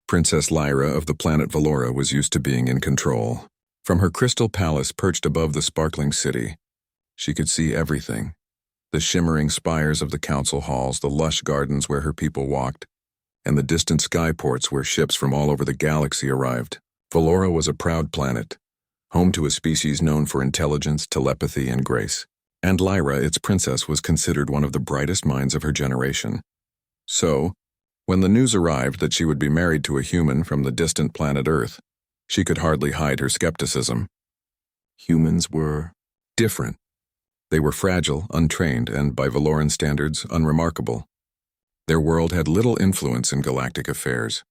Princess Lyra of the planet Valora was used to being in control. From her crystal palace perched above the sparkling city, she could see everything. The shimmering spires of the council halls, the lush gardens where her people walked, and the distant skyports where ships from all over the galaxy arrived. Valora was a proud planet, home to a species known for intelligence, telepathy, and grace. And Lyra, its princess, was considered one of the brightest minds of her generation. So, when the news arrived that she would be married to a human from the distant planet Earth, she could hardly hide her skepticism. Humans were different. They were fragile, untrained, and, by Valoran standards, unremarkable. Their world had little influence in galactic affairs.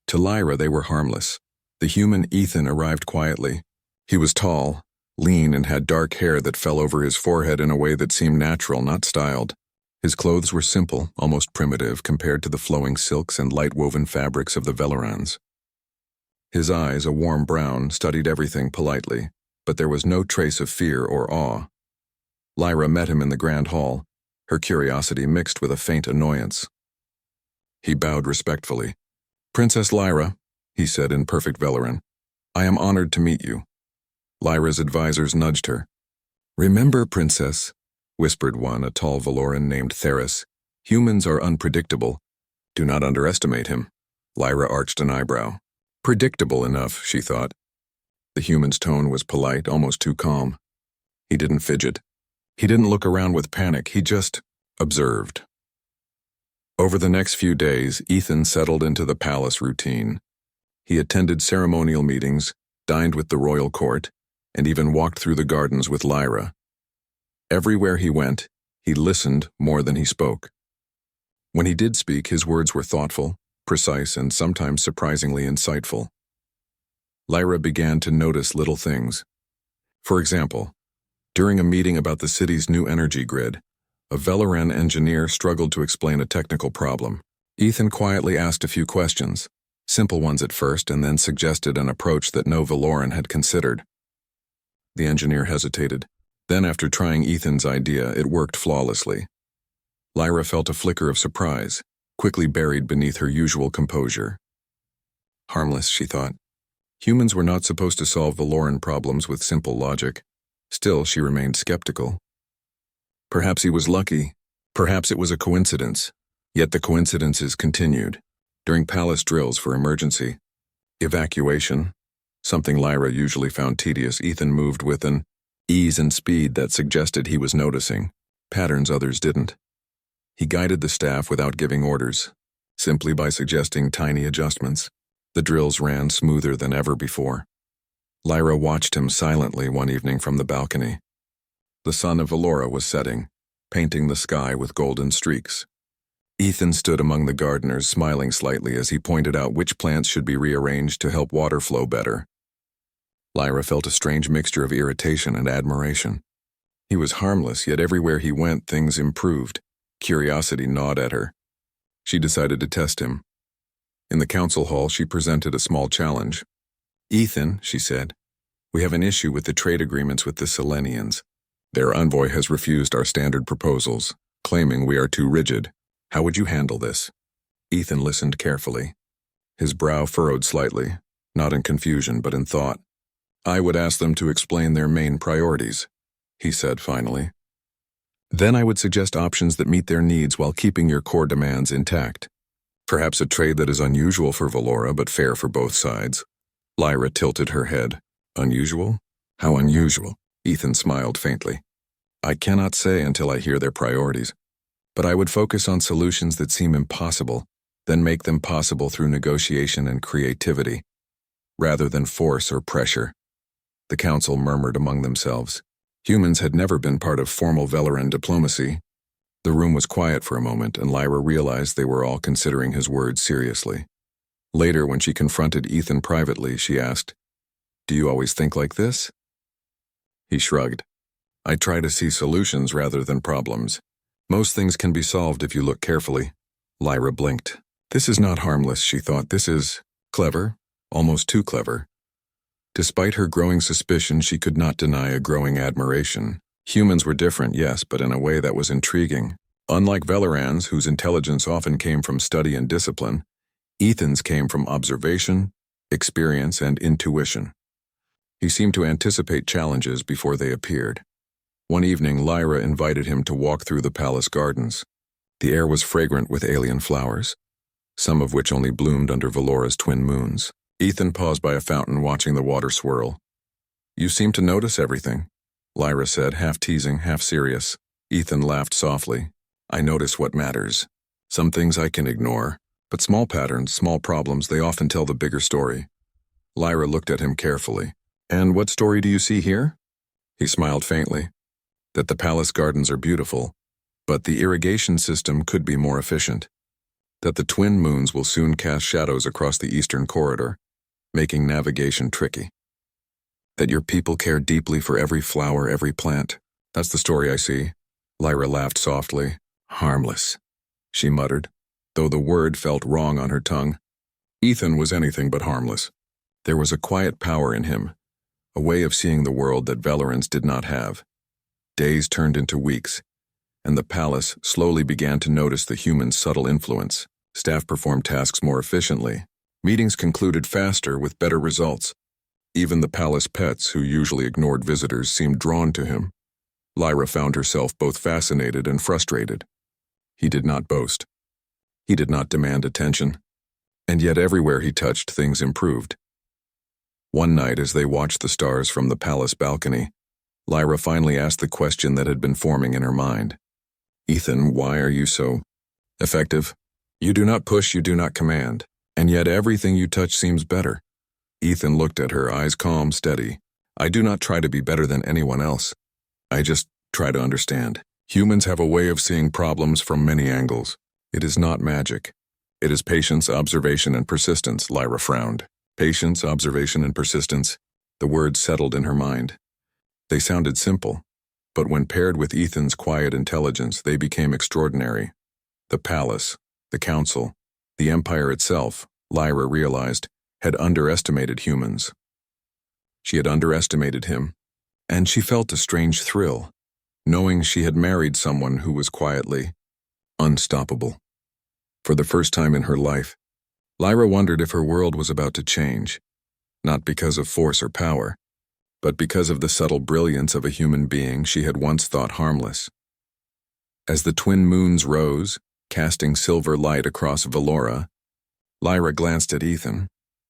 To Lyra, they were harmless. The human Ethan arrived quietly. He was tall, lean, and had dark hair that fell over his forehead in a way that seemed natural, not styled. His clothes were simple, almost primitive, compared to the flowing silks and light-woven fabrics of the Velorans. His eyes, a warm brown, studied everything politely, but there was no trace of fear or awe. Lyra met him in the grand hall, her curiosity mixed with a faint annoyance. He bowed respectfully. "Princess Lyra," he said in perfect Veloran, "I am honored to meet you." Lyra's advisors nudged her. "Remember, Princess," whispered one, a tall Valoran named Theris, "humans are unpredictable. Do not underestimate him." Lyra arched an eyebrow. Predictable enough, she thought. The human's tone was polite, almost too calm. He didn't fidget. He didn't look around with panic, he just observed. Over the next few days, Ethan settled into the palace routine. He attended ceremonial meetings, dined with the royal court, and even walked through the gardens with Lyra. Everywhere he went, he listened more than he spoke. When he did speak, his words were thoughtful, precise, and sometimes surprisingly insightful. Lyra began to notice little things. For example, during a meeting about the city's new energy grid, a Veloran engineer struggled to explain a technical problem. Ethan quietly asked a few questions, simple ones at first, and then suggested an approach that no Valoran had considered. The engineer hesitated. Then, after trying Ethan's idea, it worked flawlessly. Lyra felt a flicker of surprise, quickly buried beneath her usual composure. Harmless, she thought. Humans were not supposed to solve Valoran problems with simple logic. Still, she remained skeptical. Perhaps he was lucky. Perhaps it was a coincidence. Yet the coincidences continued. During palace drills for emergency evacuation, something Lyra usually found tedious, Ethan moved with an ease and speed that suggested he was noticing patterns others didn't. He guided the staff without giving orders, simply by suggesting tiny adjustments. The drills ran smoother than ever before. Lyra watched him silently one evening from the balcony. The sun of Valora was setting, painting the sky with golden streaks. Ethan stood among the gardeners, smiling slightly as he pointed out which plants should be rearranged to help water flow better. Lyra felt a strange mixture of irritation and admiration. He was harmless, yet everywhere he went, things improved. Curiosity gnawed at her. She decided to test him. In the council hall, she presented a small challenge. "Ethan," she said, "we have an issue with the trade agreements with the Selenians. Their envoy has refused our standard proposals, claiming we are too rigid. How would you handle this?" Ethan listened carefully. His brow furrowed slightly, not in confusion but in thought. "I would ask them to explain their main priorities," he said finally. "Then I would suggest options that meet their needs while keeping your core demands intact. Perhaps a trade that is unusual for Valora but fair for both sides." Lyra tilted her head. "Unusual? How unusual?" Ethan smiled faintly. "I cannot say until I hear their priorities. But I would focus on solutions that seem impossible, then make them possible through negotiation and creativity, rather than force or pressure." The council murmured among themselves. Humans had never been part of formal Veloran diplomacy. The room was quiet for a moment, and Lyra realized they were all considering his words seriously. Later, when she confronted Ethan privately, she asked, "Do you always think like this?" He shrugged. "I try to see solutions rather than problems. Most things can be solved if you look carefully." Lyra blinked. This is not harmless, she thought. This is clever, almost too clever. Despite her growing suspicion, she could not deny a growing admiration. Humans were different, yes, but in a way that was intriguing. Unlike Velorans, whose intelligence often came from study and discipline, Ethan's came from observation, experience, and intuition. He seemed to anticipate challenges before they appeared. One evening, Lyra invited him to walk through the palace gardens. The air was fragrant with alien flowers, some of which only bloomed under Valora's twin moons. Ethan paused by a fountain watching the water swirl. "You seem to notice everything," Lyra said, half teasing, half serious. Ethan laughed softly. "I notice what matters. Some things I can ignore, but small patterns, small problems, they often tell the bigger story." Lyra looked at him carefully. "And what story do you see here?" He smiled faintly. "That the palace gardens are beautiful, but the irrigation system could be more efficient. That the twin moons will soon cast shadows across the eastern corridor, making navigation tricky. That your people care deeply for every flower, every plant. That's the story I see." Lyra laughed softly. "Harmless," she muttered, though the word felt wrong on her tongue. Ethan was anything but harmless. There was a quiet power in him, a way of seeing the world that Valorans did not have. Days turned into weeks, and the palace slowly began to notice the human's subtle influence. Staff performed tasks more efficiently. Meetings concluded faster with better results. Even the palace pets, who usually ignored visitors, seemed drawn to him. Lyra found herself both fascinated and frustrated. He did not boast. He did not demand attention. And yet everywhere he touched, things improved. One night, as they watched the stars from the palace balcony, Lyra finally asked the question that had been forming in her mind. "Ethan, why are you so effective? You do not push, you do not command, and yet everything you touch seems better." Ethan looked at her, eyes calm, steady. "I do not try to be better than anyone else. I just try to understand. Humans have a way of seeing problems from many angles. It is not magic. It is patience, observation, and persistence." Lyra frowned. Patience, observation, and persistence. The words settled in her mind. They sounded simple, but when paired with Ethan's quiet intelligence, they became extraordinary. The palace, the council, the empire itself, Lyra realized, had underestimated humans. She had underestimated him, and she felt a strange thrill, knowing she had married someone who was quietly unstoppable. For the first time in her life, Lyra wondered if her world was about to change, not because of force or power, but because of the subtle brilliance of a human being she had once thought harmless. As the twin moons rose, casting silver light across Valora, Lyra glanced at Ethan.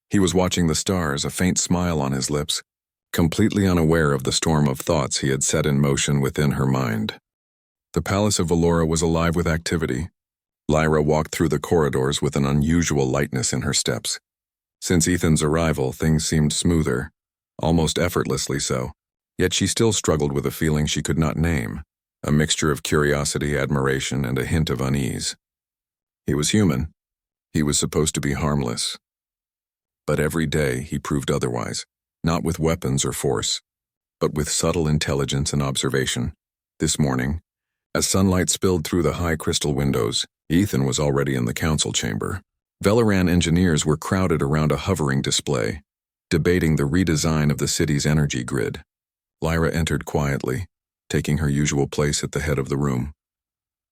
He was watching the stars, a faint smile on his lips, completely unaware of the storm of thoughts he had set in motion within her mind. The palace of Valora was alive with activity. Lyra walked through the corridors with an unusual lightness in her steps. Since Ethan's arrival, things seemed smoother, almost effortlessly so, yet she still struggled with a feeling she could not name, a mixture of curiosity, admiration, and a hint of unease. He was human. He was supposed to be harmless. But every day he proved otherwise, not with weapons or force, but with subtle intelligence and observation. This morning, as sunlight spilled through the high crystal windows, Ethan was already in the council chamber. Valoran engineers were crowded around a hovering display, debating the redesign of the city's energy grid. Lyra entered quietly, taking her usual place at the head of the room.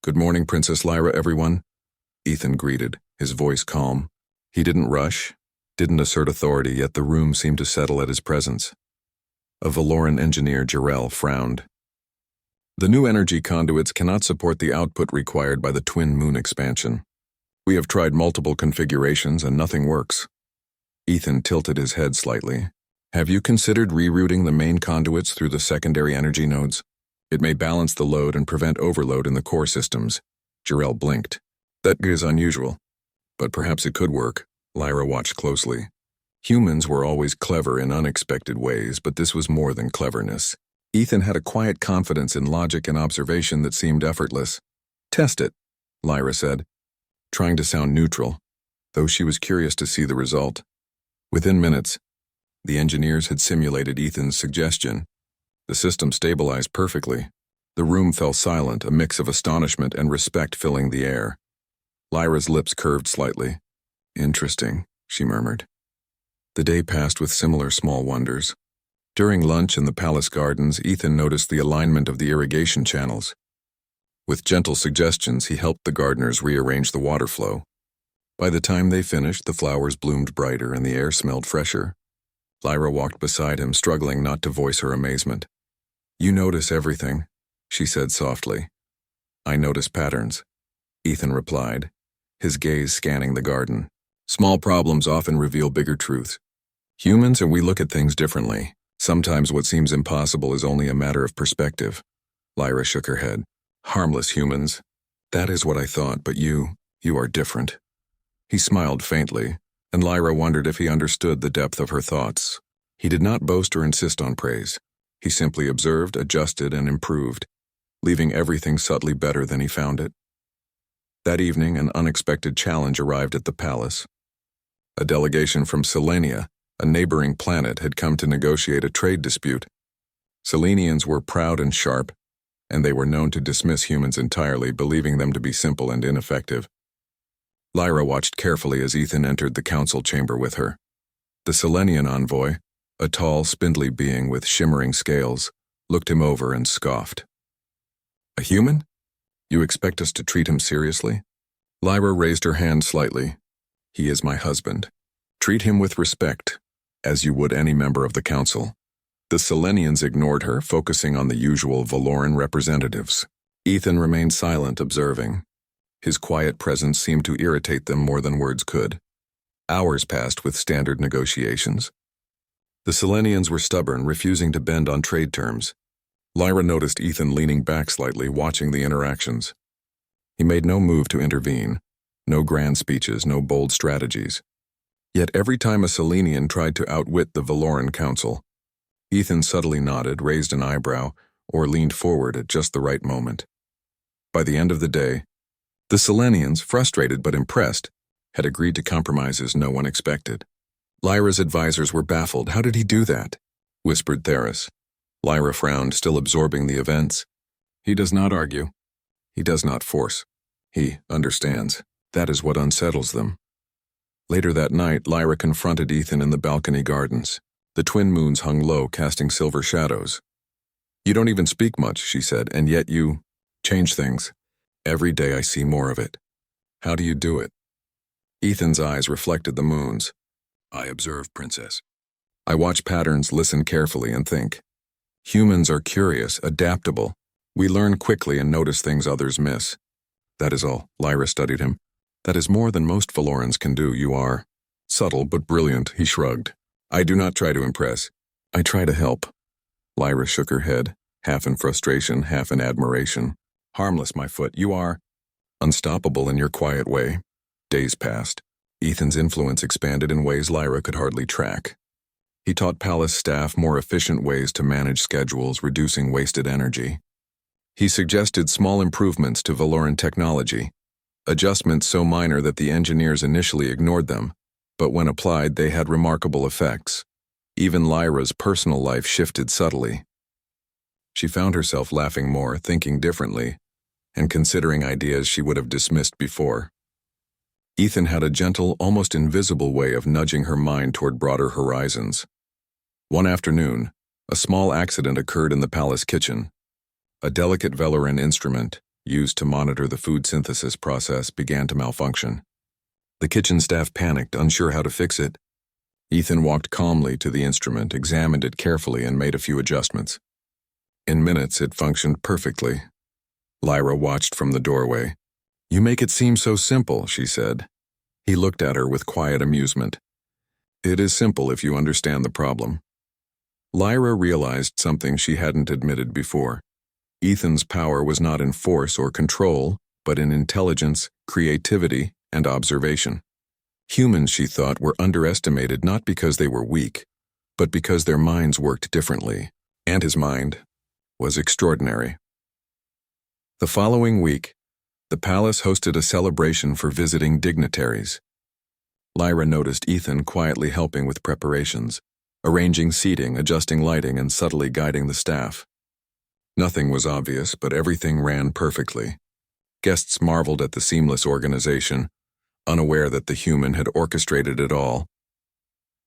"Good morning, Princess Lyra, everyone," Ethan greeted, his voice calm. He didn't rush, didn't assert authority, yet the room seemed to settle at his presence. A Valoran engineer, Jarrell, frowned. "The new energy conduits cannot support the output required by the twin moon expansion. We have tried multiple configurations and nothing works." Ethan tilted his head slightly. "Have you considered rerouting the main conduits through the secondary energy nodes? It may balance the load and prevent overload in the core systems." Jarrell blinked. "That is unusual, but perhaps it could work." Lyra watched closely. Humans were always clever in unexpected ways, but this was more than cleverness. Ethan had a quiet confidence in logic and observation that seemed effortless. "Test it," Lyra said, trying to sound neutral, though she was curious to see the result. Within minutes, the engineers had simulated Ethan's suggestion. The system stabilized perfectly. The room fell silent, a mix of astonishment and respect filling the air. Lyra's lips curved slightly. "Interesting," she murmured. The day passed with similar small wonders. During lunch in the palace gardens, Ethan noticed the alignment of the irrigation channels. With gentle suggestions, he helped the gardeners rearrange the water flow. By the time they finished, the flowers bloomed brighter and the air smelled fresher. Lyra walked beside him, struggling not to voice her amazement. "You notice everything," she said softly. "I notice patterns," Ethan replied, his gaze scanning the garden. "Small problems often reveal bigger truths. Humans and we look at things differently. Sometimes what seems impossible is only a matter of perspective." Lyra shook her head. "Harmless humans. That is what I thought, but you are different." He smiled faintly, and Lyra wondered if he understood the depth of her thoughts. He did not boast or insist on praise. He simply observed, adjusted, and improved, leaving everything subtly better than he found it. That evening, an unexpected challenge arrived at the palace. A delegation from Selenia, a neighboring planet, had come to negotiate a trade dispute. Selenians were proud and sharp, and they were known to dismiss humans entirely, believing them to be simple and ineffective. Lyra watched carefully as Ethan entered the council chamber with her. The Selenian envoy, a tall, spindly being with shimmering scales, looked him over and scoffed. "A human? You expect us to treat him seriously?" Lyra raised her hand slightly. "He is my husband. Treat him with respect, as you would any member of the council." The Selenians ignored her, focusing on the usual Valoran representatives. Ethan remained silent, observing. His quiet presence seemed to irritate them more than words could. Hours passed with standard negotiations. The Selenians were stubborn, refusing to bend on trade terms. Lyra noticed Ethan leaning back slightly, watching the interactions. He made no move to intervene, no grand speeches, no bold strategies. Yet every time a Selenian tried to outwit the Valoran council, Ethan subtly nodded, raised an eyebrow, or leaned forward at just the right moment. By the end of the day, the Selenians, frustrated but impressed, had agreed to compromises no one expected. Lyra's advisors were baffled. "How did he do that?" whispered Theris. Lyra frowned, still absorbing the events. "He does not argue. He does not force. He understands. That is what unsettles them." Later that night, Lyra confronted Ethan in the balcony gardens. The twin moons hung low, casting silver shadows. "You don't even speak much," she said, "and yet you change things. Every day I see more of it. How do you do it?" Ethan's eyes reflected the moons. "I observe, Princess. I watch patterns, listen carefully, and think. Humans are curious, adaptable. We learn quickly and notice things others miss. That is all." Lyra studied him. "That is more than most Valorans can do. You are subtle but brilliant." He shrugged. "I do not try to impress. I try to help." Lyra shook her head, half in frustration, half in admiration. "Harmless, my foot. You are unstoppable in your quiet way." Days passed. Ethan's influence expanded in ways Lyra could hardly track. He taught palace staff more efficient ways to manage schedules, reducing wasted energy. He suggested small improvements to Valoran technology, adjustments so minor that the engineers initially ignored them, but when applied they had remarkable effects. Even Lyra's personal life shifted subtly. She found herself laughing more, thinking differently, and considering ideas she would have dismissed before. Ethan had a gentle, almost invisible way of nudging her mind toward broader horizons. One afternoon, a small accident occurred in the palace kitchen. A delicate Valoran instrument, used to monitor the food synthesis process, began to malfunction. The kitchen staff panicked, unsure how to fix it. Ethan walked calmly to the instrument, examined it carefully, and made a few adjustments. In minutes, it functioned perfectly. Lyra watched from the doorway. "You make it seem so simple," she said. He looked at her with quiet amusement. "It is simple if you understand the problem." Lyra realized something she hadn't admitted before. Ethan's power was not in force or control, but in intelligence, creativity, and observation. Humans, she thought, were underestimated not because they were weak, but because their minds worked differently, and his mind was extraordinary. The following week, the palace hosted a celebration for visiting dignitaries. Lyra noticed Ethan quietly helping with preparations, arranging seating, adjusting lighting, and subtly guiding the staff. Nothing was obvious, but everything ran perfectly. Guests marveled at the seamless organization, unaware that the human had orchestrated it all.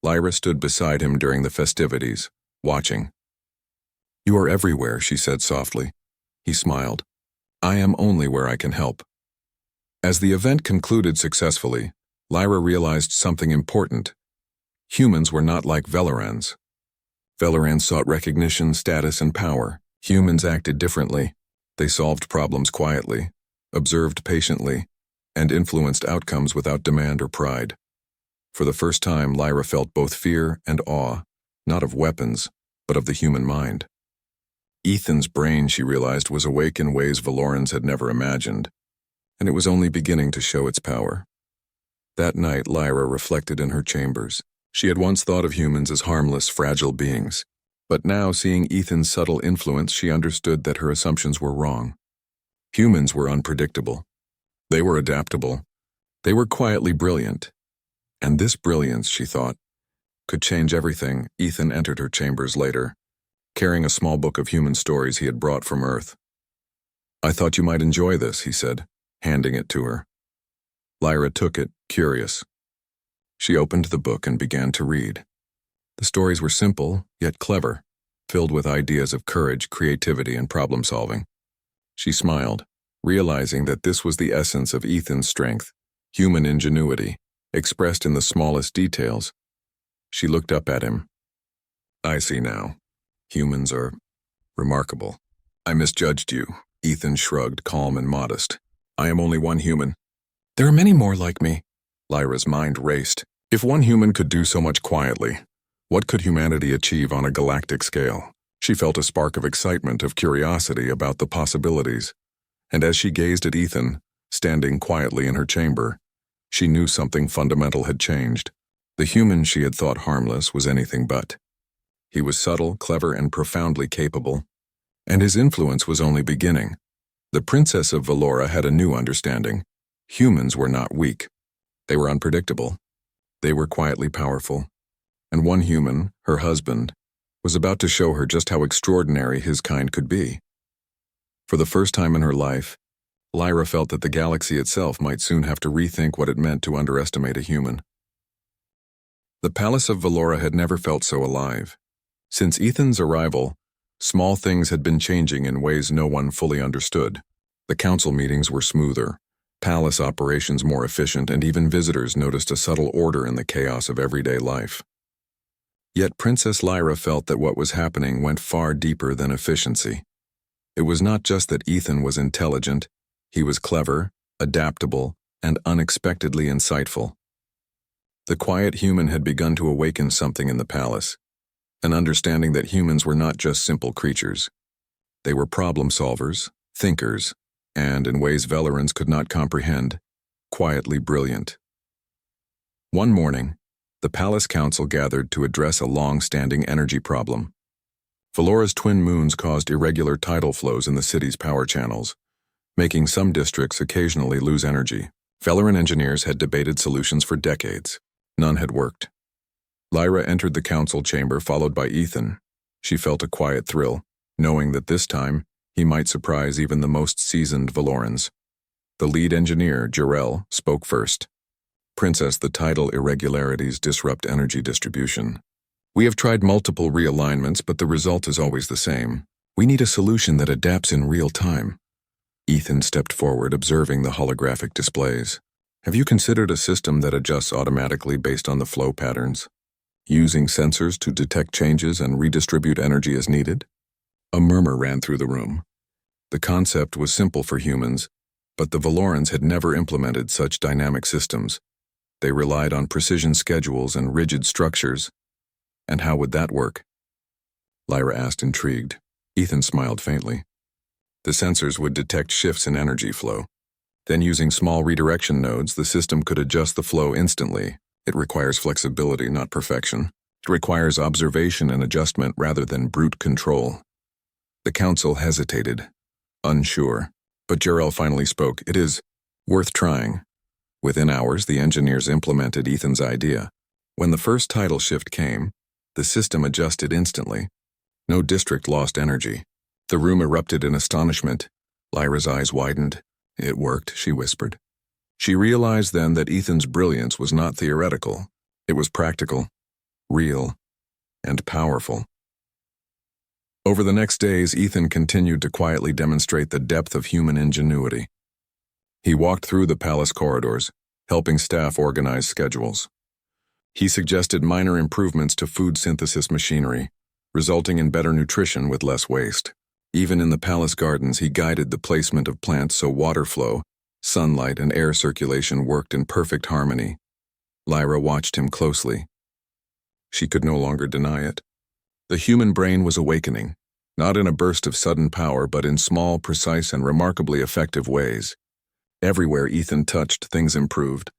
Lyra stood beside him during the festivities, watching. "You are everywhere," she said softly. He smiled. "I am only where I can help." As the event concluded successfully, Lyra realized something important. Humans were not like Velorans. Velorans sought recognition, status, and power. Humans acted differently. They solved problems quietly, observed patiently, and influenced outcomes without demand or pride. For the first time, Lyra felt both fear and awe, not of weapons, but of the human mind. Ethan's brain, she realized, was awake in ways Velorans had never imagined, and it was only beginning to show its power. That night, Lyra reflected in her chambers. She had once thought of humans as harmless, fragile beings, but now, seeing Ethan's subtle influence, she understood that her assumptions were wrong. Humans were unpredictable. They were adaptable. They were quietly brilliant. And this brilliance, she thought, could change everything. Ethan entered her chambers later, carrying a small book of human stories he had brought from Earth. "I thought you might enjoy this," he said, handing it to her. Lyra took it, curious. She opened the book and began to read. The stories were simple, yet clever, filled with ideas of courage, creativity, and problem-solving. She smiled, realizing that this was the essence of Ethan's strength, human ingenuity, expressed in the smallest details. She looked up at him. "I see now. Humans are remarkable. I misjudged you." Ethan shrugged, calm and modest. "I am only one human." "There are many more like me." Lyra's mind raced. If one human could do so much quietly, what could humanity achieve on a galactic scale? She felt a spark of excitement, of curiosity about the possibilities. And as she gazed at Ethan, standing quietly in her chamber, she knew something fundamental had changed. The human she had thought harmless was anything but. He was subtle, clever, and profoundly capable, and his influence was only beginning. The Princess of Velora had a new understanding. Humans were not weak. They were unpredictable. They were quietly powerful. And one human, her husband, was about to show her just how extraordinary his kind could be. For the first time in her life, Lyra felt that the galaxy itself might soon have to rethink what it meant to underestimate a human. The Palace of Velora had never felt so alive. Since Ethan's arrival, small things had been changing in ways no one fully understood. The council meetings were smoother, palace operations more efficient, and even visitors noticed a subtle order in the chaos of everyday life. Yet Princess Lyra felt that what was happening went far deeper than efficiency. It was not just that Ethan was intelligent, he was clever, adaptable, and unexpectedly insightful. The quiet human had begun to awaken something in the palace, an understanding that humans were not just simple creatures. They were problem solvers, thinkers, and, in ways Velorans could not comprehend, quietly brilliant. One morning, the Palace Council gathered to address a long-standing energy problem. Velora's twin moons caused irregular tidal flows in the city's power channels, making some districts occasionally lose energy. Veloran engineers had debated solutions for decades. None had worked. Lyra entered the council chamber, followed by Ethan. She felt a quiet thrill, knowing that this time he might surprise even the most seasoned Velorans. The lead engineer, Jarrell, spoke first. "Princess, the tidal irregularities disrupt energy distribution. We have tried multiple realignments, but the result is always the same. We need a solution that adapts in real time." Ethan stepped forward, observing the holographic displays. "Have you considered a system that adjusts automatically based on the flow patterns, using sensors to detect changes and redistribute energy as needed?" A murmur ran through the room. The concept was simple for humans, but the Velorans had never implemented such dynamic systems. They relied on precision schedules and rigid structures. And how would that work? Lyra asked, intrigued. Ethan smiled faintly. The sensors would detect shifts in energy flow. Then, using small redirection nodes, the system could adjust the flow instantly. It requires flexibility, not perfection. It requires observation and adjustment rather than brute control. The council hesitated, unsure, but Jarrell finally spoke. "It is worth trying." Within hours, the engineers implemented Ethan's idea. When the first tidal shift came, the system adjusted instantly. No district lost energy. The room erupted in astonishment. Lyra's eyes widened. "It worked," she whispered. She realized then that Ethan's brilliance was not theoretical. It was practical, real, and powerful. Over the next days, Ethan continued to quietly demonstrate the depth of human ingenuity. He walked through the palace corridors, helping staff organize schedules. He suggested minor improvements to food synthesis machinery, resulting in better nutrition with less waste. Even in the palace gardens, he guided the placement of plants so water flow, sunlight, and air circulation worked in perfect harmony. Lyra watched him closely. She could no longer deny it. The human brain was awakening, not in a burst of sudden power, but in small, precise, and remarkably effective ways. Everywhere Ethan touched, things improved.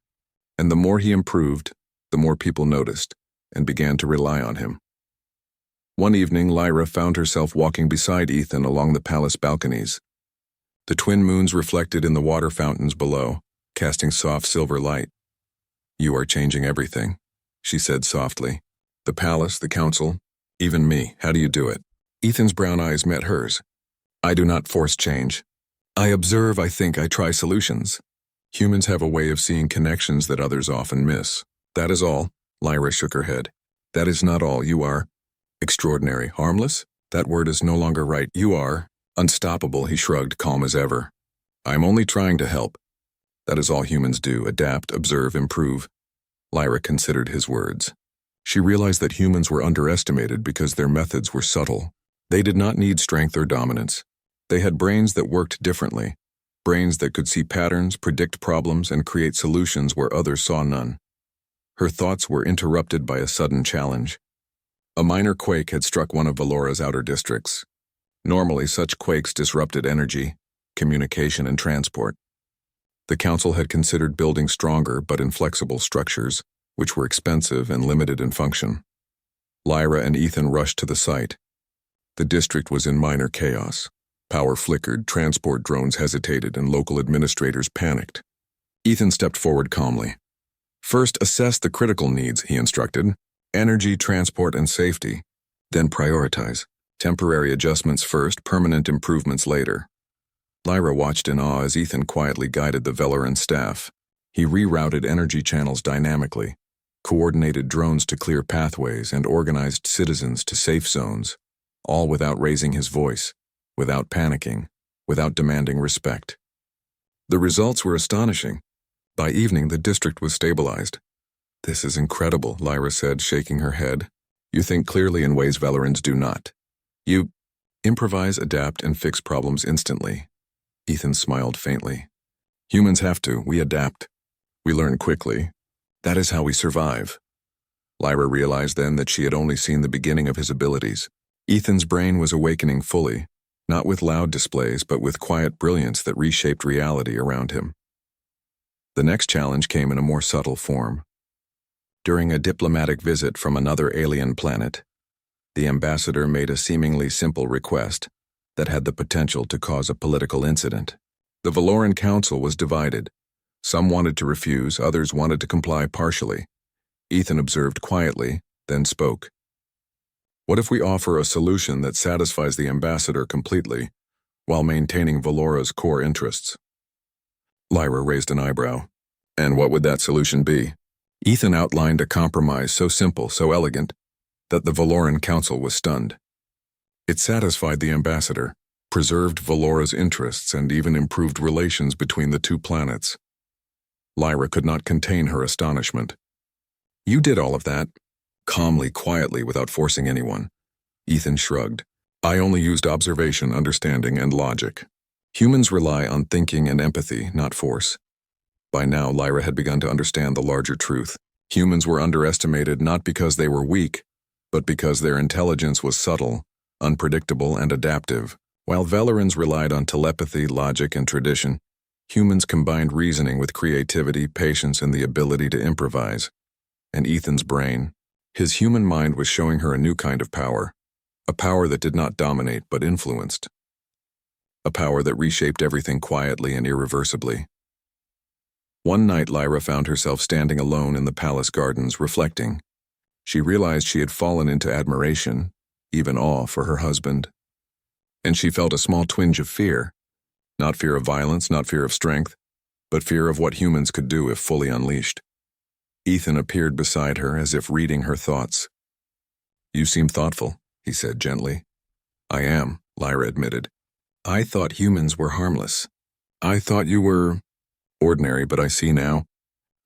And the more he improved, the more people noticed and began to rely on him. One evening, Lyra found herself walking beside Ethan along the palace balconies. The twin moons reflected in the water fountains below, casting soft silver light. "You are changing everything," she said softly. "The palace, the council, even me. How do you do it?" Ethan's brown eyes met hers. "I do not force change. I observe, I think, I try solutions. Humans have a way of seeing connections that others often miss. That is all." Lyra shook her head. "That is not all. You are extraordinary. Harmless? That word is no longer right. You are unstoppable," he shrugged, calm as ever. "I am only trying to help. That is all humans do, adapt, observe, improve." Lyra considered his words. She realized that humans were underestimated because their methods were subtle. They did not need strength or dominance. They had brains that worked differently, brains that could see patterns, predict problems, and create solutions where others saw none. Her thoughts were interrupted by a sudden challenge. A minor quake had struck one of Valora's outer districts. Normally, such quakes disrupted energy, communication, and transport. The council had considered building stronger but inflexible structures, which were expensive and limited in function. Lyra and Ethan rushed to the site. The district was in minor chaos. Power flickered, transport drones hesitated, and local administrators panicked. Ethan stepped forward calmly. "First, assess the critical needs," he instructed. "Energy, transport, and safety. Then prioritize. Temporary adjustments first, permanent improvements later." Lyra watched in awe as Ethan quietly guided the Valoran staff. He rerouted energy channels dynamically, coordinated drones to clear pathways, and organized citizens to safe zones, all without raising his voice, without panicking, without demanding respect. The results were astonishing. By evening, the district was stabilized. "This is incredible," Lyra said, shaking her head. "You think clearly in ways Valorans do not. You improvise, adapt, and fix problems instantly." Ethan smiled faintly. "Humans have to. We adapt. We learn quickly. That is how we survive." Lyra realized then that she had only seen the beginning of his abilities. Ethan's brain was awakening fully, not with loud displays, but with quiet brilliance that reshaped reality around him. The next challenge came in a more subtle form. During a diplomatic visit from another alien planet, the ambassador made a seemingly simple request that had the potential to cause a political incident. The Valoran Council was divided. Some wanted to refuse, others wanted to comply partially. Ethan observed quietly, then spoke. "What if we offer a solution that satisfies the ambassador completely, while maintaining Valora's core interests?" Lyra raised an eyebrow. "And what would that solution be?" Ethan outlined a compromise so simple, so elegant, that the Valoran Council was stunned. It satisfied the ambassador, preserved Valora's interests, and even improved relations between the two planets. Lyra could not contain her astonishment. "You did all of that?" Calmly, quietly, without forcing anyone. Ethan shrugged. "I only used observation, understanding, and logic. Humans rely on thinking and empathy, not force." By now, Lyra had begun to understand the larger truth. Humans were underestimated not because they were weak, but because their intelligence was subtle, unpredictable, and adaptive. While Valorans relied on telepathy, logic, and tradition, humans combined reasoning with creativity, patience, and the ability to improvise. And Ethan's brain, his human mind, was showing her a new kind of power, a power that did not dominate but influenced, a power that reshaped everything quietly and irreversibly. One night, Lyra found herself standing alone in the palace gardens, reflecting. She realized she had fallen into admiration, even awe, for her husband. And she felt a small twinge of fear. Not fear of violence, not fear of strength, but fear of what humans could do if fully unleashed. Ethan appeared beside her as if reading her thoughts. "You seem thoughtful," he said gently. "I am," Lyra admitted. "I thought humans were harmless. I thought you were ordinary, but I see now.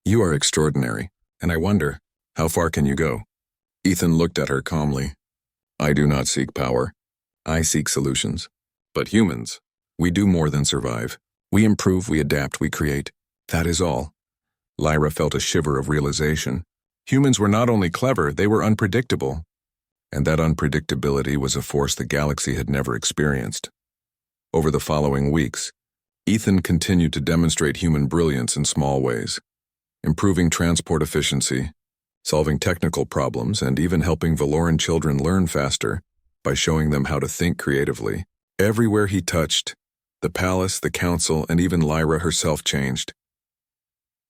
You are extraordinary, and I wonder, how far can you go? Ethan looked at her calmly. I do not seek power. I seek solutions. But humans, we do more than survive. We improve, we adapt, we create. That is all. Lyra felt a shiver of realization. Humans were not only clever, they were unpredictable. And that unpredictability was a force the galaxy had never experienced. Over the following weeks, Ethan continued to demonstrate human brilliance in small ways, improving transport efficiency, solving technical problems, and even helping Valoran children learn faster by showing them how to think creatively. Everywhere he touched, the palace, the council, and even Lyra herself changed.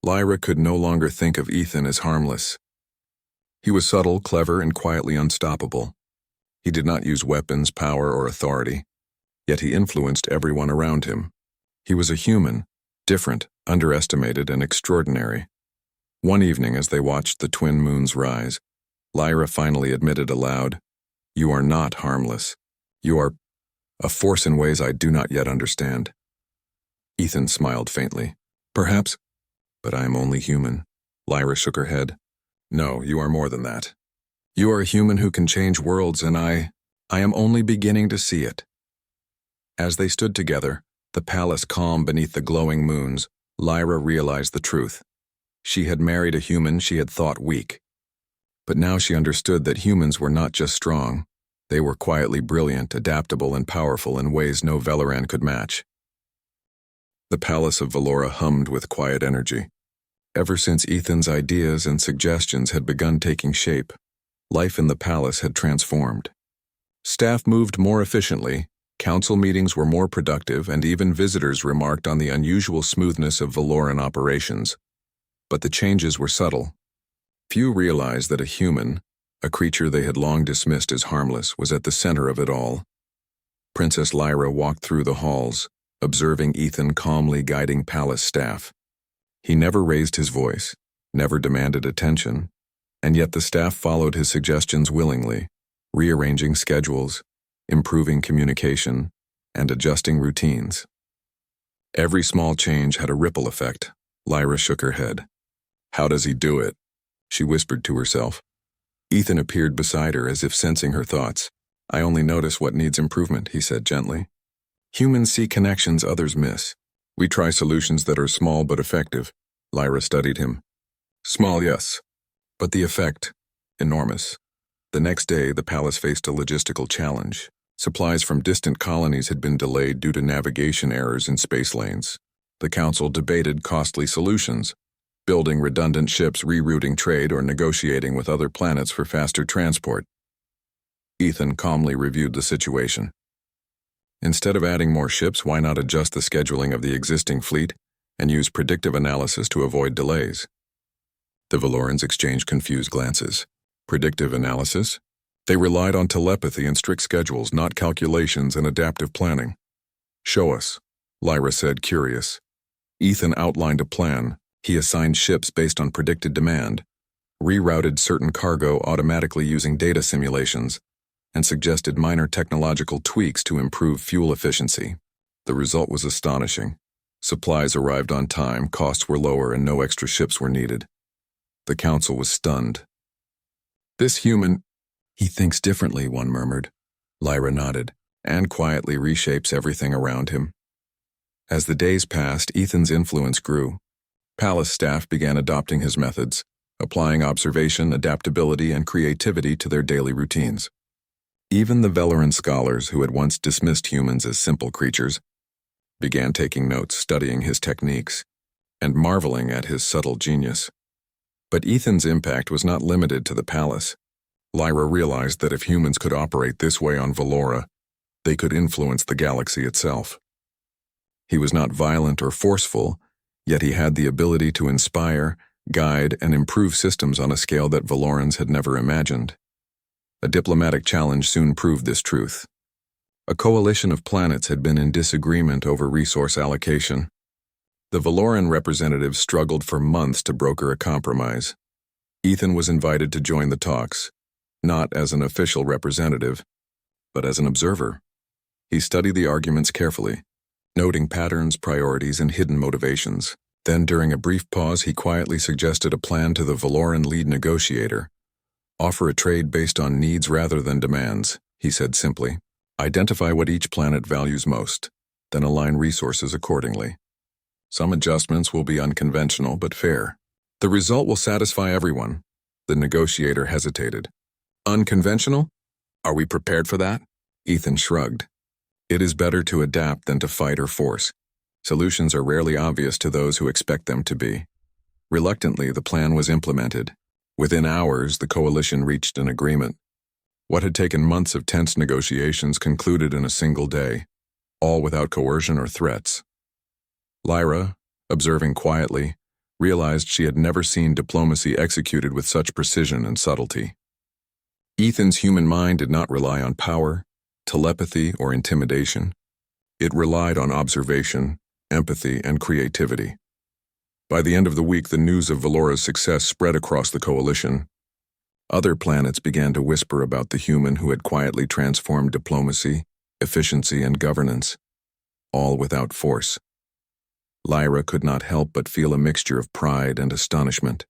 Lyra could no longer think of Ethan as harmless. He was subtle, clever, and quietly unstoppable. He did not use weapons, power, or authority, yet he influenced everyone around him. He was a human, different, underestimated, and extraordinary. One evening, as they watched the twin moons rise, Lyra finally admitted aloud, "You are not harmless. You are a force in ways I do not yet understand." Ethan smiled faintly. "Perhaps, but I am only human." Lyra shook her head. "No, you are more than that. You are a human who can change worlds, and I am only beginning to see it." As they stood together, the palace calm beneath the glowing moons, Lyra realized the truth. She had married a human she had thought weak. But now she understood that humans were not just strong. They were quietly brilliant, adaptable, and powerful in ways no Valoran could match. The palace of Valora hummed with quiet energy. Ever since Ethan's ideas and suggestions had begun taking shape, life in the palace had transformed. Staff moved more efficiently, council meetings were more productive, and even visitors remarked on the unusual smoothness of Valoran operations. But the changes were subtle. Few realized that a human, a creature they had long dismissed as harmless, was at the center of it all. Princess Lyra walked through the halls, observing Ethan calmly guiding palace staff. He never raised his voice, never demanded attention, and yet the staff followed his suggestions willingly, rearranging schedules, improving communication, and adjusting routines. Every small change had a ripple effect. Lyra shook her head. "How does he do it?" she whispered to herself. Ethan appeared beside her as if sensing her thoughts. "I only notice what needs improvement," he said gently. "Humans see connections others miss. We try solutions that are small but effective." Lyra studied him. "Small, yes, but the effect, enormous." The next day, the palace faced a logistical challenge. Supplies from distant colonies had been delayed due to navigation errors in space lanes. The council debated costly solutions, building redundant ships, rerouting trade, or negotiating with other planets for faster transport. Ethan calmly reviewed the situation. Instead of adding more ships, why not adjust the scheduling of the existing fleet and use predictive analysis to avoid delays? The Valorans exchanged confused glances. Predictive analysis? They relied on telepathy and strict schedules, not calculations and adaptive planning. "Show us," Lyra said, curious. Ethan outlined a plan. He assigned ships based on predicted demand, rerouted certain cargo automatically using data simulations, and suggested minor technological tweaks to improve fuel efficiency. The result was astonishing. Supplies arrived on time, costs were lower, and no extra ships were needed. The council was stunned. "This human, he thinks differently," one murmured. Lyra nodded, and quietly reshapes everything around him. As the days passed, Ethan's influence grew. Palace staff began adopting his methods, applying observation, adaptability, and creativity to their daily routines. Even the Valoran scholars, who had once dismissed humans as simple creatures, began taking notes, studying his techniques, and marveling at his subtle genius. But Ethan's impact was not limited to the palace. Lyra realized that if humans could operate this way on Valora, they could influence the galaxy itself. He was not violent or forceful, yet he had the ability to inspire, guide, and improve systems on a scale that Valorans had never imagined. A diplomatic challenge soon proved this truth. A coalition of planets had been in disagreement over resource allocation. The Valoran representatives struggled for months to broker a compromise. Ethan was invited to join the talks, not as an official representative, but as an observer. He studied the arguments carefully, noting patterns, priorities, and hidden motivations. Then, during a brief pause, he quietly suggested a plan to the Valoran lead negotiator. Offer a trade based on needs rather than demands, he said simply. Identify what each planet values most, then align resources accordingly. Some adjustments will be unconventional but fair. The result will satisfy everyone. The negotiator hesitated. Unconventional? Are we prepared for that? Ethan shrugged. It is better to adapt than to fight or force. Solutions are rarely obvious to those who expect them to be. Reluctantly, the plan was implemented. Within hours, the coalition reached an agreement. What had taken months of tense negotiations concluded in a single day, all without coercion or threats. Lyra, observing quietly, realized she had never seen diplomacy executed with such precision and subtlety. Ethan's human mind did not rely on power, telepathy, or intimidation. It relied on observation, empathy, and creativity. By the end of the week, the news of Valora's success spread across the coalition. Other planets began to whisper about the human who had quietly transformed diplomacy, efficiency, and governance, all without force. Lyra could not help but feel a mixture of pride and astonishment.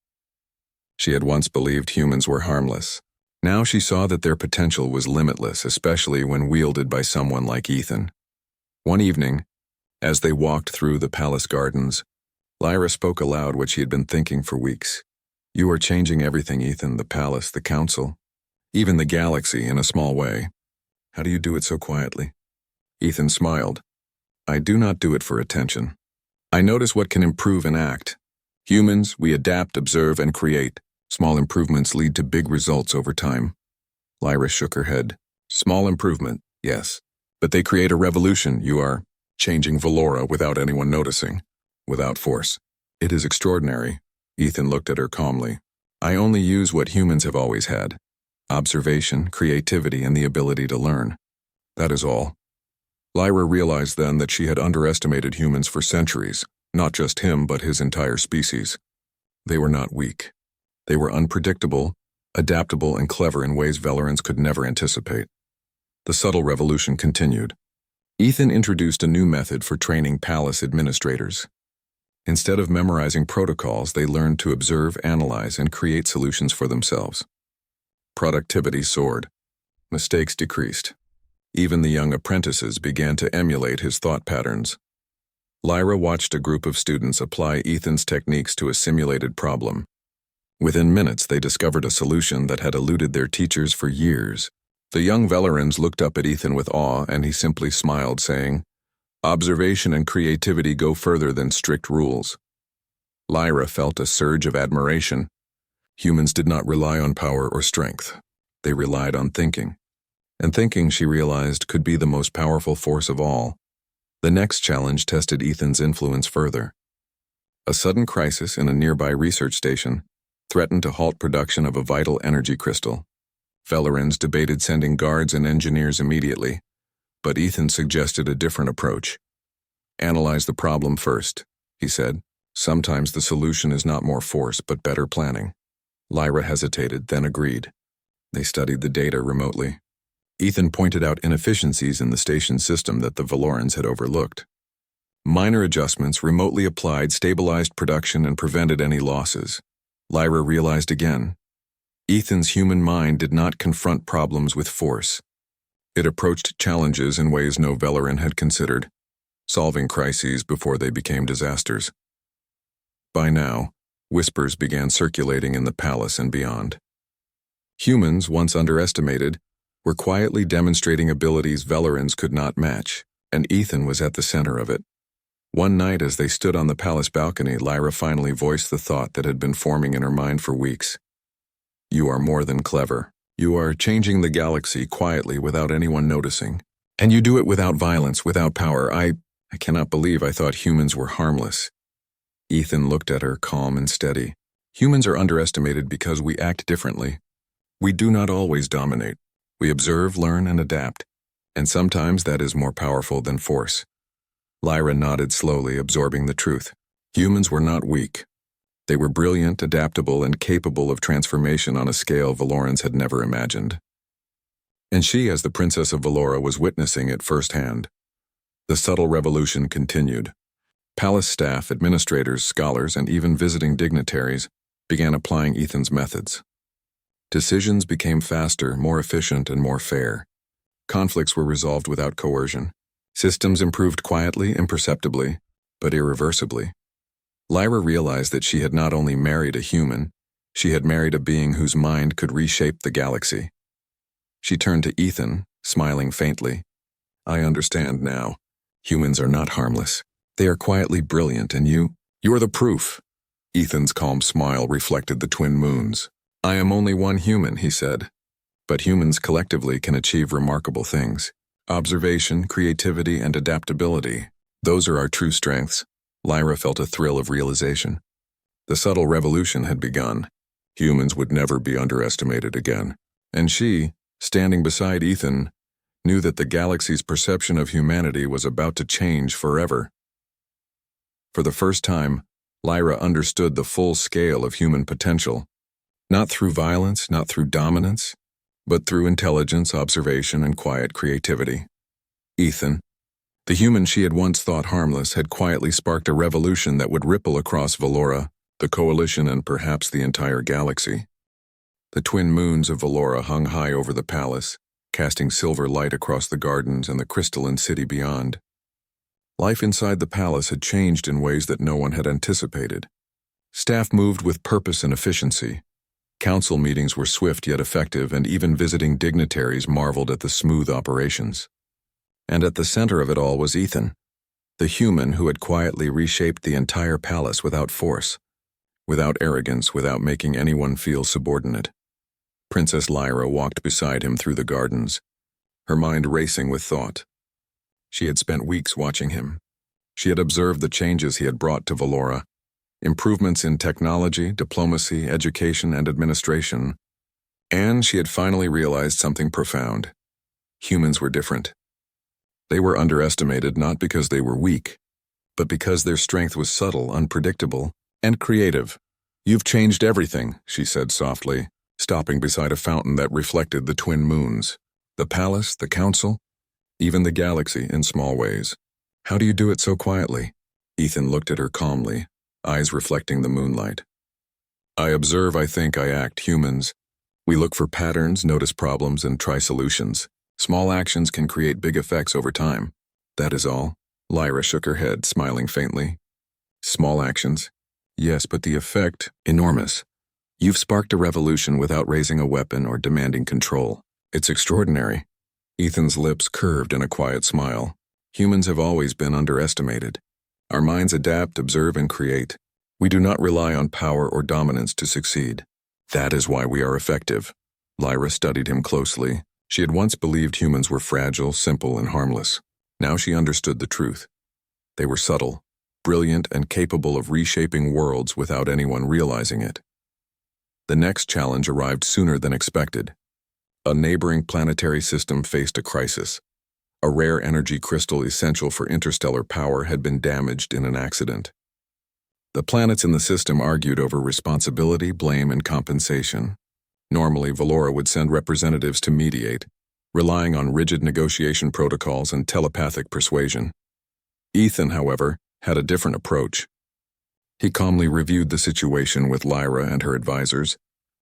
She had once believed humans were harmless. Now she saw that their potential was limitless, especially when wielded by someone like Ethan. One evening, as they walked through the palace gardens, Lyra spoke aloud what she had been thinking for weeks. You are changing everything, Ethan, the palace, the council, even the galaxy in a small way. How do you do it so quietly? Ethan smiled. I do not do it for attention. I notice what can improve and act. Humans, we adapt, observe, and create. Small improvements lead to big results over time. Lyra shook her head. Small improvement, yes. But they create a revolution. You are changing Valora without anyone noticing, without force. It is extraordinary. Ethan looked at her calmly. I only use what humans have always had. Observation, creativity, and the ability to learn. That is all. Lyra realized then that she had underestimated humans for centuries, not just him but his entire species. They were not weak. They were unpredictable, adaptable, and clever in ways Valorans could never anticipate. The subtle revolution continued. Ethan introduced a new method for training palace administrators. Instead of memorizing protocols, they learned to observe, analyze, and create solutions for themselves. Productivity soared. Mistakes decreased. Even the young apprentices began to emulate his thought patterns. Lyra watched a group of students apply Ethan's techniques to a simulated problem. Within minutes, they discovered a solution that had eluded their teachers for years. The young Valorans looked up at Ethan with awe, and he simply smiled, saying, Observation and creativity go further than strict rules. Lyra felt a surge of admiration. Humans did not rely on power or strength. They relied on thinking. And thinking, she realized, could be the most powerful force of all. The next challenge tested Ethan's influence further. A sudden crisis in a nearby research station threatened to halt production of a vital energy crystal. Valorans debated sending guards and engineers immediately, but Ethan suggested a different approach. Analyze the problem first, he said. Sometimes the solution is not more force, but better planning. Lyra hesitated, then agreed. They studied the data remotely. Ethan pointed out inefficiencies in the station system that the Valorans had overlooked. Minor adjustments remotely applied stabilized production and prevented any losses. Lyra realized again. Ethan's human mind did not confront problems with force. It approached challenges in ways no Valoran had considered, solving crises before they became disasters. By now, whispers began circulating in the palace and beyond. Humans, once underestimated, were quietly demonstrating abilities Valorans could not match, and Ethan was at the center of it. One night as they stood on the palace balcony, Lyra finally voiced the thought that had been forming in her mind for weeks. You are more than clever. You are changing the galaxy quietly without anyone noticing. And you do it without violence, without power. I cannot believe I thought humans were harmless. Ethan looked at her, calm and steady. Humans are underestimated because we act differently. We do not always dominate. We observe, learn, and adapt. And sometimes that is more powerful than force. Lyra nodded slowly, absorbing the truth. Humans were not weak. They were brilliant, adaptable, and capable of transformation on a scale Valorans had never imagined. And she, as the Princess of Valora, was witnessing it firsthand. The subtle revolution continued. Palace staff, administrators, scholars, and even visiting dignitaries began applying Ethan's methods. Decisions became faster, more efficient, and more fair. Conflicts were resolved without coercion. Systems improved quietly, imperceptibly, but irreversibly. Lyra realized that she had not only married a human, she had married a being whose mind could reshape the galaxy. She turned to Ethan, smiling faintly. "I understand now. Humans are not harmless. They are quietly brilliant, and you're the proof." Ethan's calm smile reflected the twin moons. "I am only one human," he said. "But humans collectively can achieve remarkable things. Observation, creativity, and adaptability. Those are our true strengths." Lyra felt a thrill of realization. The subtle revolution had begun. Humans would never be underestimated again. And she, standing beside Ethan, knew that the galaxy's perception of humanity was about to change forever. For the first time, Lyra understood the full scale of human potential. Not through violence, not through dominance, but through intelligence, observation, and quiet creativity. Ethan, the human she had once thought harmless, had quietly sparked a revolution that would ripple across Valora, the Coalition, and perhaps the entire galaxy. The twin moons of Valora hung high over the palace, casting silver light across the gardens and the crystalline city beyond. Life inside the palace had changed in ways that no one had anticipated. Staff moved with purpose and efficiency. Council meetings were swift yet effective, and even visiting dignitaries marveled at the smooth operations. And at the center of it all was Ethan, the human who had quietly reshaped the entire palace without force, without arrogance, without making anyone feel subordinate. Princess Lyra walked beside him through the gardens, her mind racing with thought. She had spent weeks watching him. She had observed the changes he had brought to Valora, improvements in technology, diplomacy, education, and administration, and she had finally realized something profound. Humans were different. They were underestimated not because they were weak, but because their strength was subtle, unpredictable, and creative. "You've changed everything," she said softly, stopping beside a fountain that reflected the twin moons, the palace, the council, even the galaxy in small ways. "How do you do it so quietly?" Ethan looked at her calmly, eyes reflecting the moonlight. "I observe, I think, I act. Humans. We look for patterns, notice problems, and try solutions. Small actions can create big effects over time. That is all." Lyra shook her head, smiling faintly. "Small actions? Yes, but the effect, enormous. You've sparked a revolution without raising a weapon or demanding control. It's extraordinary." Ethan's lips curved in a quiet smile. "Humans have always been underestimated. Our minds adapt, observe, and create. We do not rely on power or dominance to succeed. That is why we are effective." Lyra studied him closely. She had once believed humans were fragile, simple, and harmless. Now she understood the truth. They were subtle, brilliant, and capable of reshaping worlds without anyone realizing it. The next challenge arrived sooner than expected. A neighboring planetary system faced a crisis. A rare energy crystal essential for interstellar power had been damaged in an accident. The planets in the system argued over responsibility, blame, and compensation. Normally, Valora would send representatives to mediate, relying on rigid negotiation protocols and telepathic persuasion. Ethan, however, had a different approach. He calmly reviewed the situation with Lyra and her advisors,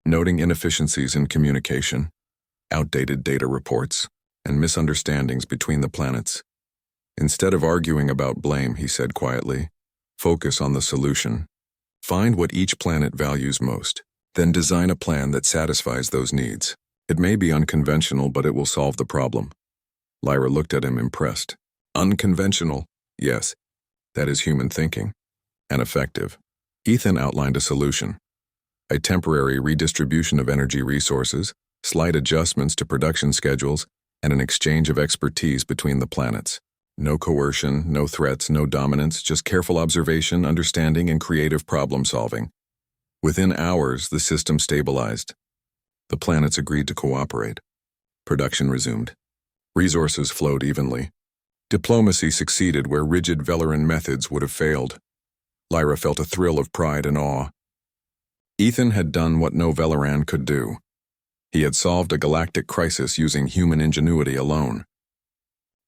noting inefficiencies in communication, outdated data reports, and misunderstandings between the planets. Instead of arguing about blame, he said quietly, focus on the solution. Find what each planet values most, then design a plan that satisfies those needs. It may be unconventional, but it will solve the problem. Lyra looked at him impressed. Unconventional? Yes, that is human thinking. And effective. Ethan outlined a solution. A temporary redistribution of energy resources, slight adjustments to production schedules, and an exchange of expertise between the planets. No coercion, no threats, no dominance, just careful observation, understanding, and creative problem-solving. Within hours, the system stabilized. The planets agreed to cooperate. Production resumed. Resources flowed evenly. Diplomacy succeeded where rigid Velaran methods would have failed. Lyra felt a thrill of pride and awe. Ethan had done what no Velaran could do. He had solved a galactic crisis using human ingenuity alone.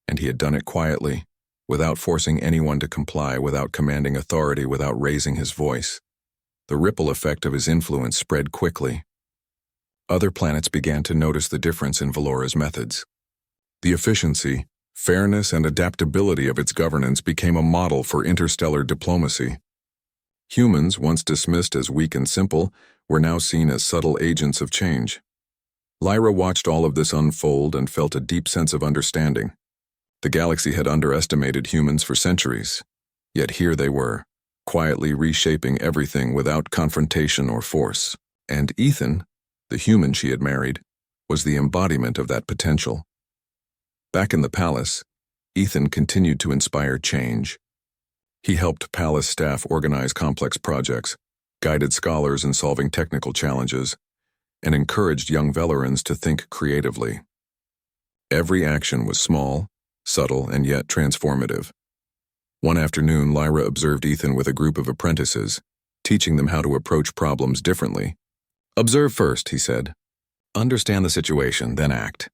And he had done it quietly, without forcing anyone to comply, without commanding authority, without raising his voice. The ripple effect of his influence spread quickly. Other planets began to notice the difference in Valora's methods. The efficiency, fairness, and adaptability of its governance became a model for interstellar diplomacy. Humans, once dismissed as weak and simple, were now seen as subtle agents of change. Lyra watched all of this unfold and felt a deep sense of understanding. The galaxy had underestimated humans for centuries, yet here they were, quietly reshaping everything without confrontation or force. And Ethan, the human she had married, was the embodiment of that potential. Back in the palace, Ethan continued to inspire change. He helped palace staff organize complex projects, guided scholars in solving technical challenges, and encouraged young Velorans to think creatively. Every action was small, subtle, and yet transformative. One afternoon, Lyra observed Ethan with a group of apprentices, teaching them how to approach problems differently. "Observe first," he said. "Understand the situation, then act.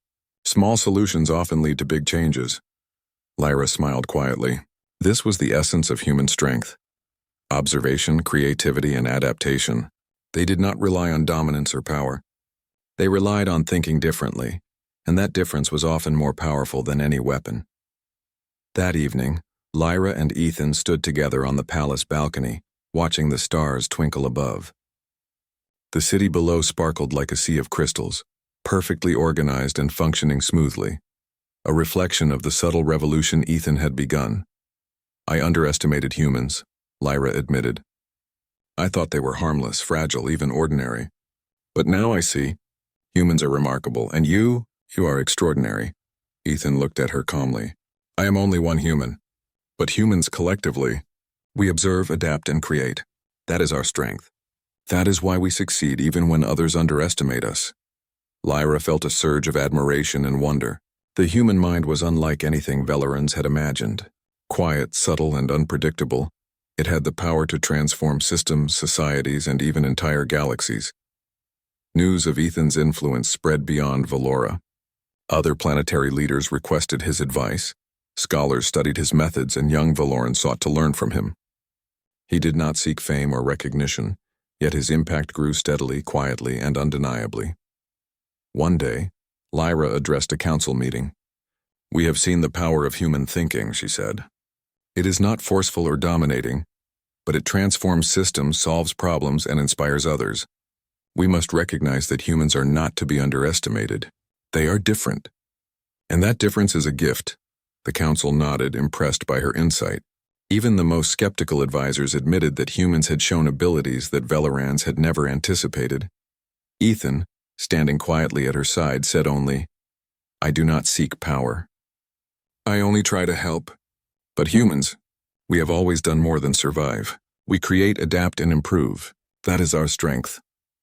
Small solutions often lead to big changes." Lyra smiled quietly. This was the essence of human strength. Observation, creativity, and adaptation. They did not rely on dominance or power. They relied on thinking differently, and that difference was often more powerful than any weapon. That evening, Lyra and Ethan stood together on the palace balcony, watching the stars twinkle above. The city below sparkled like a sea of crystals, perfectly organized and functioning smoothly, a reflection of the subtle revolution Ethan had begun. "I underestimated humans," Lyra admitted. "I thought they were harmless, fragile, even ordinary. But now I see, humans are remarkable, and you are extraordinary." Ethan looked at her calmly. "I am only one human. But humans collectively, we observe, adapt, and create. That is our strength. That is why we succeed even when others underestimate us." Lyra felt a surge of admiration and wonder. The human mind was unlike anything Velorans had imagined. Quiet, subtle, and unpredictable, it had the power to transform systems, societies, and even entire galaxies. News of Ethan's influence spread beyond Valora. Other planetary leaders requested his advice, scholars studied his methods, and young Valorans sought to learn from him. He did not seek fame or recognition, yet his impact grew steadily, quietly, and undeniably. One day, Lyra addressed a council meeting. "We have seen the power of human thinking," she said. "It is not forceful or dominating, but it transforms systems, solves problems, and inspires others. We must recognize that humans are not to be underestimated. They are different. And that difference is a gift." The council nodded, impressed by her insight. Even the most skeptical advisors admitted that humans had shown abilities that Velorans had never anticipated. Ethan, standing quietly at her side, said only, "I do not seek power. I only try to help. But humans, we have always done more than survive. We create, adapt, and improve. That is our strength."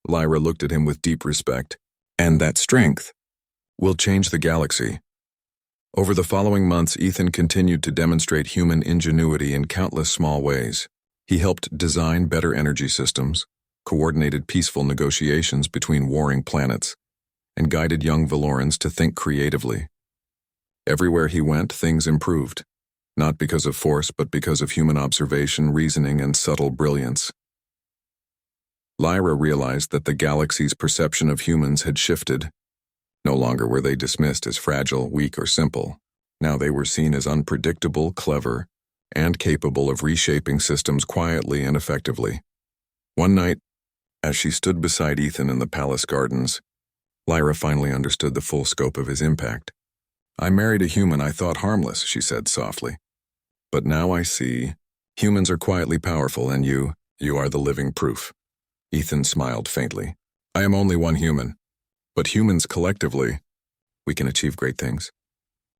Lyra looked at him with deep respect. "And that strength will change the galaxy." Over the following months, Ethan continued to demonstrate human ingenuity in countless small ways. He helped design better energy systems, coordinated peaceful negotiations between warring planets, and guided young Valorans to think creatively. Everywhere he went, things improved, not because of force, but because of human observation, reasoning, and subtle brilliance. Lyra realized that the galaxy's perception of humans had shifted. No longer were they dismissed as fragile, weak, or simple. Now they were seen as unpredictable, clever, and capable of reshaping systems quietly and effectively. One night, as she stood beside Ethan in the palace gardens, Lyra finally understood the full scope of his impact. "I married a human I thought harmless," she said softly. "But now I see, humans are quietly powerful, and you are the living proof." Ethan smiled faintly. "I am only one human. But humans collectively, we can achieve great things.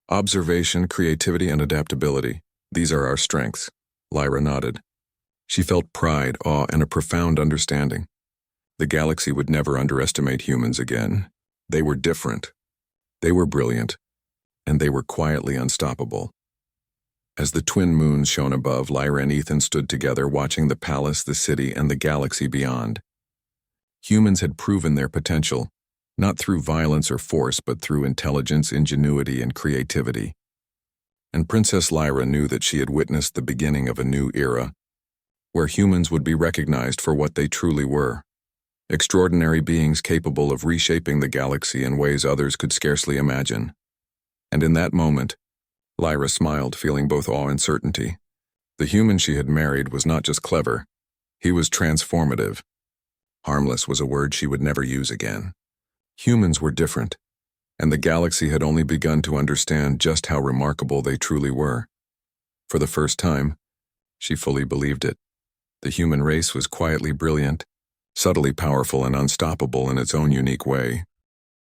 Observation, creativity, and adaptability, these are our strengths." Lyra nodded. She felt pride, awe, and a profound understanding. The galaxy would never underestimate humans again. They were different. They were brilliant. And they were quietly unstoppable. As the twin moons shone above, Lyra and Ethan stood together watching the palace, the city, and the galaxy beyond. Humans had proven their potential, not through violence or force, but through intelligence, ingenuity, and creativity. and Princess Lyra knew that she had witnessed the beginning of a new era, where humans would be recognized for what they truly were. Extraordinary beings capable of reshaping the galaxy in ways others could scarcely imagine. And in that moment, Lyra smiled, feeling both awe and certainty. The human she had married was not just clever, he was transformative. Harmless was a word she would never use again. Humans were different, and the galaxy had only begun to understand just how remarkable they truly were. For the first time, she fully believed it. The human race was quietly brilliant, subtly powerful and unstoppable in its own unique way.